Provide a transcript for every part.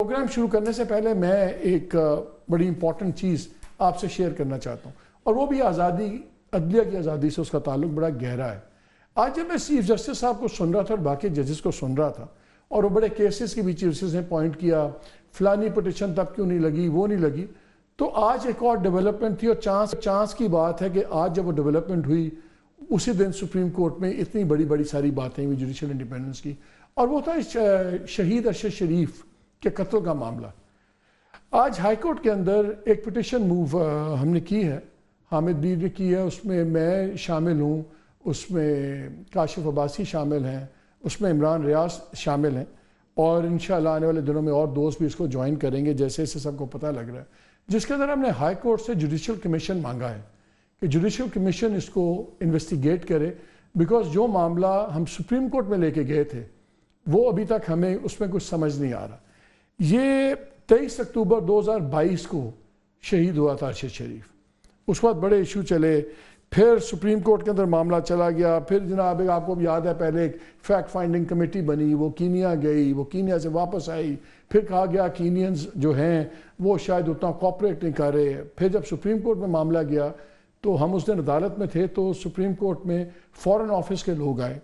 Programme شروع کرنے سے پہلے میں ایک بڑی امپورٹنٹ چیز آپ سے شیئر کرنا چاہتا ہوں، اور وہ بھی آزادی، عدلیہ کی آزادی سے اس کا تعلق بڑا گہرا ہے۔ آج جب میں چیف جسٹس صاحب کو سن رہا تھا اور باقی ججز کو سن رہا تھا، اور وہ بڑے کیسز کی بھی چیف جسٹس نے پوائنٹ کیا، فلانی پٹیشن تب کیوں نہیں لگی، وہ نہیں لگی، تو آج ایک اور ڈیولپمنٹ تھی، اور چانس کی بات ہے کہ آج جب وہ ڈیولپمنٹ ہوئی اسی دن سپریم کورٹ میں اتنی بڑی ساری باتیں ہوئی جوڈیشل انڈیپینڈنس کی، اور وہ تھا شہید ارشد شریف کے قتل کا معاملہ۔ آج ہائی کورٹ کے اندر ایک پٹیشن موو ہم نے کی ہے، حامد میر نے کی ہے، اس میں میں شامل ہوں، اس میں کاشف عباسی شامل ہیں، اس میں عمران ریاض شامل ہیں، اور انشاءاللہ آنے والے دنوں میں اور دوست بھی اس کو جوائن کریں گے جیسے اسے سب کو پتہ لگ رہا ہے، جس کے اندر ہم نے ہائی کورٹ سے جوڈیشل کمیشن مانگا ہے کہ جوڈیشل کمیشن اس کو انویسٹیگیٹ کرے، بیکاز جو معاملہ ہم سپریم کورٹ میں لے کے گئے تھے وہ ابھی تک ہمیں اس میں کچھ سمجھ نہیں آ رہا۔ یہ 23 اکتوبر 2022 کو شہید ہوا تھا ارشد شریف، اس وقت بڑے ایشو چلے، پھر سپریم کورٹ کے اندر معاملہ چلا گیا، پھر جناب آپ کو یاد ہے پہلے ایک فیکٹ فائنڈنگ کمیٹی بنی، وہ کینیا گئی، وہ کینیا سے واپس آئی، پھر کہا گیا کینینز جو ہیں وہ شاید اتنا کوآپریٹ نہیں کر رہے، پھر جب سپریم کورٹ میں معاملہ گیا تو ہم اس دن عدالت میں تھے، تو سپریم کورٹ میں فورن آفس کے لوگ آئے،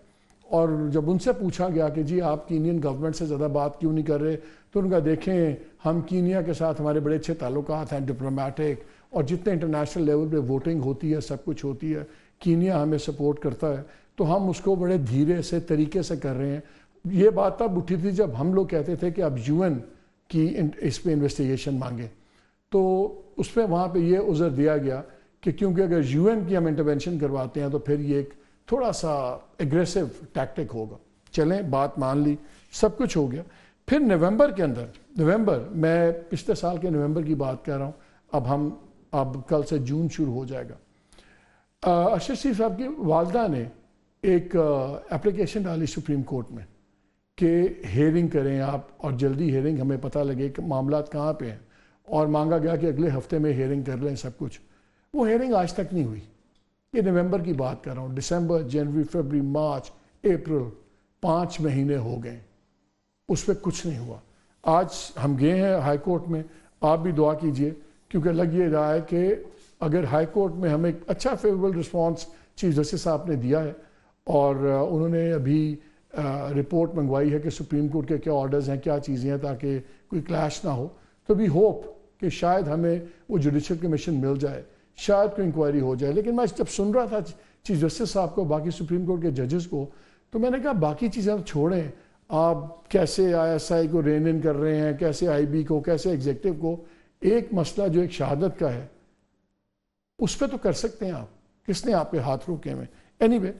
اور جب ان سے پوچھا گیا کہ جی آپ کینین گورنمنٹ سے زیادہ بات کیوں نہیں کر رہے، تو ان کا دیکھیں ہم کینیا کے ساتھ ہمارے بڑے اچھے تعلقات ہیں ڈپلومیٹک، اور جتنے انٹرنیشنل لیول پہ ووٹنگ ہوتی ہے سب کچھ ہوتی ہے، کینیا ہمیں سپورٹ کرتا ہے، تو ہم اس کو بڑے دھیرے سے طریقے سے کر رہے ہیں۔ یہ بات تب اٹھی تھی جب ہم لوگ کہتے تھے کہ اب UN کی اس پہ انویسٹیگیشن مانگیں، تو اس پہ وہاں پہ یہ عذر دیا گیا کہ کیونکہ اگر UN کی ہم انٹرونشن کرواتے ہیں تو پھر یہ ایک تھوڑا سا ایگریسو ٹیکٹک ہوگا۔ چلیں بات مان لی، سب کچھ ہو گیا۔ پھر نومبر کے اندر، میں پچھلے سال کے نومبر کی بات کہہ رہا ہوں، اب کل سے جون شروع ہو جائے گا، ارشد شریف صاحب کی والدہ نے ایک اپلیکیشن ڈالی سپریم کورٹ میں کہ ہیئرنگ کریں آپ، اور جلدی ہیئرنگ، ہمیں پتہ لگے کہ معاملات کہاں پہ ہیں، اور مانگا گیا کہ اگلے ہفتے میں ہیئرنگ کر لیں سب کچھ۔ وہ ہیئرنگ آج تک نہیں ہوئی، یہ نومبر کی بات کر رہا ہوں، دسمبر، جنوری، فروری، مارچ، اپریل، 5 مہینے ہو گئے، اس پہ کچھ نہیں ہوا۔ آج ہم گئے ہیں ہائی کورٹ میں، آپ بھی دعا کیجئے، کیونکہ لگ یہ رہا ہے کہ اگر ہائی کورٹ میں ہمیں اچھا فیوریبل رسپانس چیف جسٹس صاحب نے دیا ہے، اور انہوں نے ابھی رپورٹ منگوائی ہے کہ سپریم کورٹ کے کیا آرڈرز ہیں، کیا چیزیں ہیں، تاکہ کوئی کلیش نہ ہو، تو بھی ہوپ کہ شاید ہمیں وہ جوڈیشل کمیشن مل جائے، شاید کوئی انکوائری ہو جائے۔ لیکن میں جب سن رہا تھا چیف جسٹس صاحب کو، باقی سپریم کورٹ کے ججز کو، تو میں نے کہا باقی چیزیں چھوڑیں، آپ کیسے ISI کو رین ان کر رہے ہیں، کیسے IB کو، کیسے ایگزیکٹو کو، ایک مسئلہ جو ایک شہادت کا ہے اس پہ تو کر سکتے ہیں آپ، کس نے آپ کے ہاتھ روکے ہوئے؟ Any way